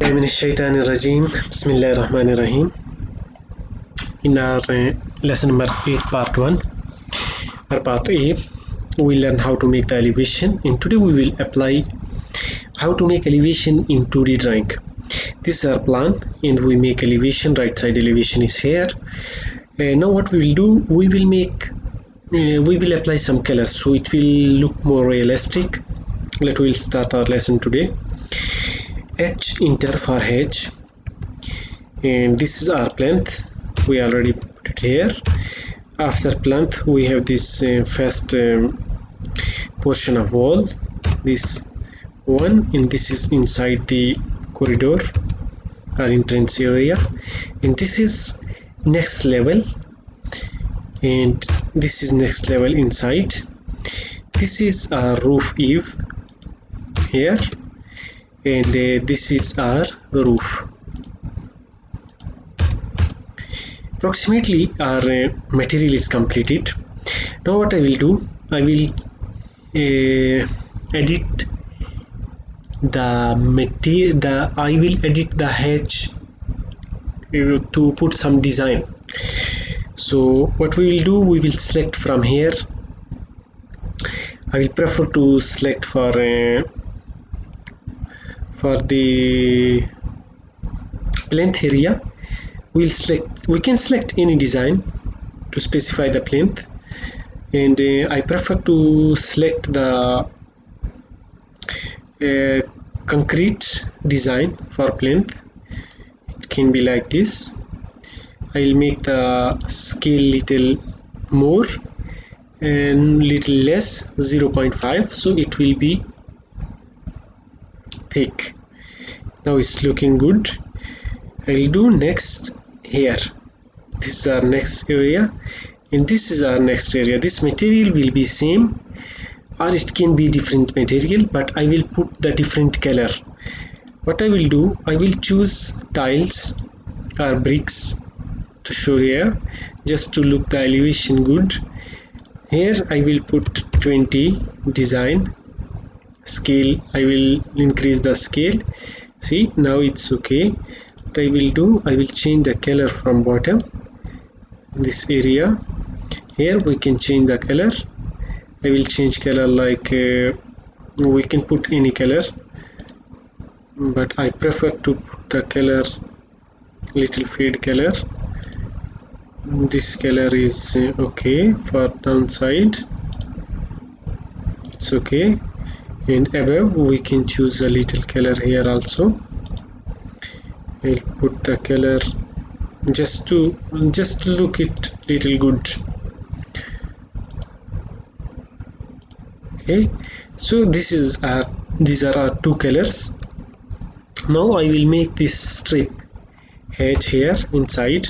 billahi minash shaitanir rajim. Bismillahir Rahmanir Rahim. In our lesson number 8, part 1 or part A, we learn how to make the elevation, and today we will apply how to make elevation in 2D drawing. This is our plan, and we make elevation. Right side elevation is here. Now what we will do, we will apply some colors so it will look more realistic. We'll start our lesson today. H, enter for H, and this is our plinth. We already put it here. After plinth we have this first portion of wall, this one, and this is inside the corridor or entrance area, and this is next level, and this is next level inside. This is our roof eave here, and this is our roof. Approximately our material is completed. Now what I will do, I will edit the material. I will edit the H to put some design. So what we will do, we will select from here. I will prefer to select for the plinth area. We can select any design to specify the plinth, and I prefer to select the concrete design for plinth. It can be like this. I will make the scale little more and little less, 0.5, so it will be thick. Now it's looking good. I will do next here. This is our next area, and this is our next area. This material will be same, or it can be different material, but I will put the different color. What I will do, I will choose tiles or bricks to show here, just to look the elevation good. Here I will put 20 design scale. I will increase the scale. See, now it's okay. What I will do, I will change the color from bottom, this area. Here we can change the color. I will change color like we can put any color, but I prefer to put the color little fade color. This color is okay for downside, it's okay. And above we can choose a little color here also. I'll put the color just to look it little good. Okay, so these are our two colors. Now I will make this strip H here inside,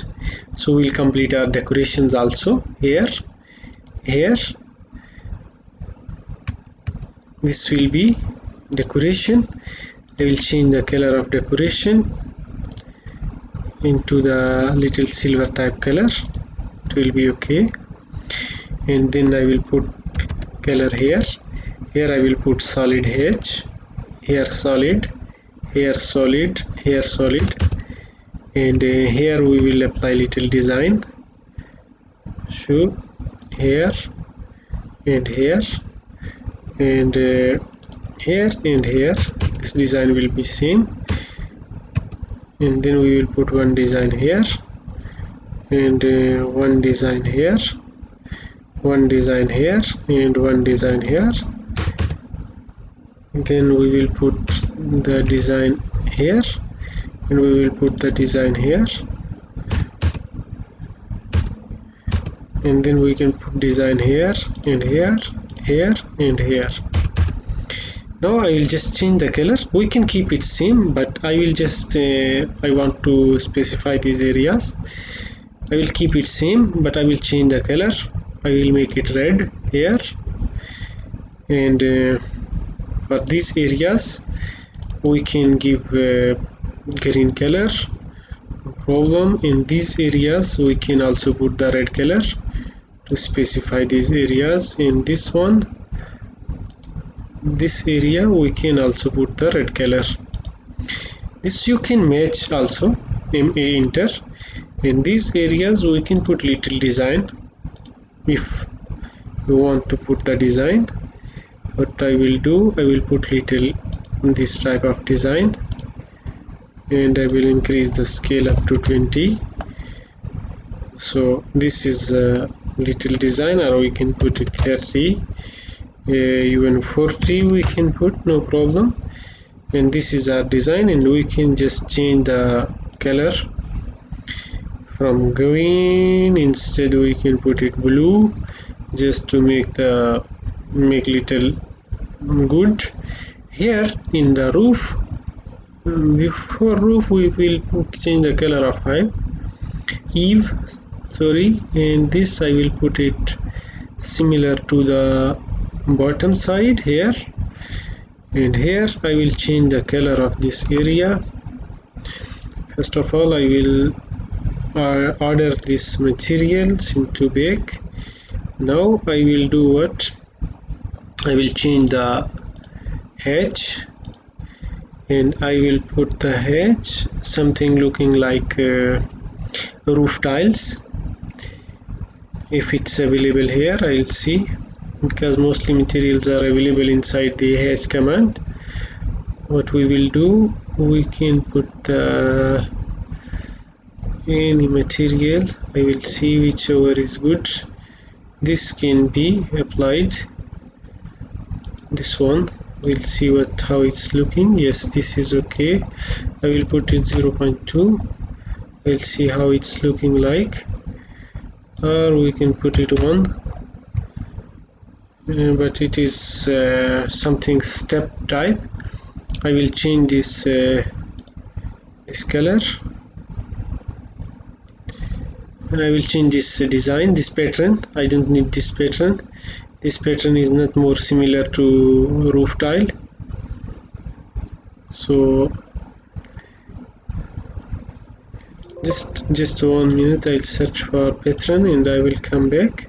so we'll complete our decorations also. Here this will be decoration. I will change the color of decoration into the little silver type color. It will be okay. And then I will put color here. Here I will put solid H, here solid, here solid, here solid, and here we will apply little design. So here and here and here and here, this design will be same. And then we will put one design here, and one design here, one design here, and one design here. Then we will put the design here, and we will put the design here, and then we can put design here and here, here and here. Now I will just change the color. We can keep it same, but I will just I want to specify these areas. I will keep it same, but I will change the color. I will make it red here, and for these areas we can give green color, no problem. In these areas we can also put the red color to specify these areas. In this one, this area we can also put the red color. This you can match also, MA enter. In these areas we can put little design if you want to put the design. What I will do, I will put little this type of design, and I will increase the scale up to 20. So this is a little design, or we can put it 30, even 40 we can put, no problem. And this is our design, and we can just change the color from green, instead we can put it blue, just to make little good. Here in the roof, before roof we will change the color of Eve, sorry, and this I will put it similar to the bottom side here. And here I will change the color of this area. First of all, I will order these materials into bake. Now I will do what? I will change the hedge, and I will put the hedge something looking like roof tiles. If it's available here, I'll see, because mostly materials are available inside the hedge command. What we will do, we can put any material. I will see whichever is good. This can be applied, this one. We'll see how it's looking. Yes, this is okay. I will put it 0.2. We'll see how it's looking like, or we can put it 1, but it is something step type. I will change this color, and I will change this design, this pattern. I don't need this pattern. This pattern is not more similar to roof tile. So just 1 minute, I'll search for pattern and I will come back.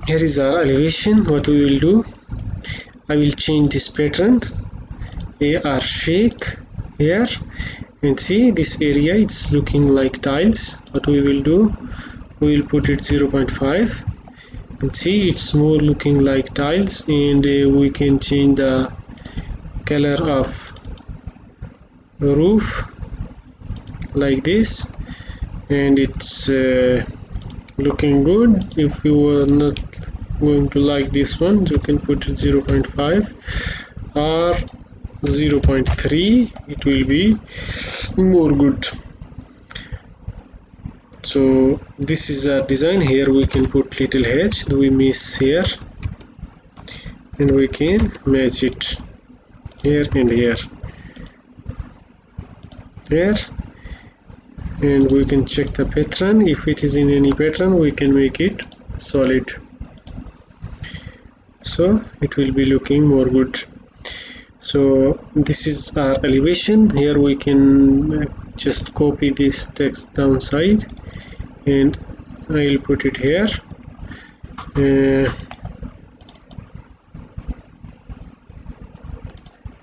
Here is our elevation. What we will do, I will change this pattern, AR shake here, and see this area, it's looking like tiles. What we will do, we will put it 0.5, and see it's more looking like tiles. And we can change the color of roof like this, and it's looking good. If you are not going to like this one, you can put it 0.5 or 0.3, it will be more good. So this is our design. Here we can put little hedge, we miss here, and we can match it here and here, and we can check the pattern. If it is in any pattern, we can make it solid, so it will be looking more good. So this is our elevation. Here we can just copy this text downside, and I'll put it here.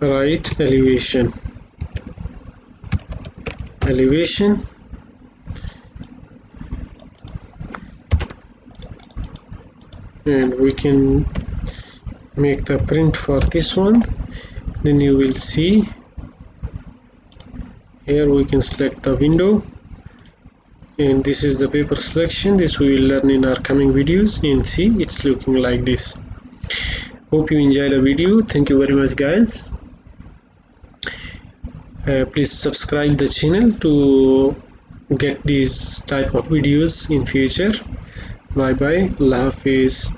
Right elevation, and we can make the print for this one. Then you will see here we can select the window, and this is the paper selection. This we will learn in our coming videos, and see it's looking like this. Hope you enjoy the video. Thank you very much, guys. Please subscribe the channel to get these type of videos in future. Bye bye. Allah Hafiz.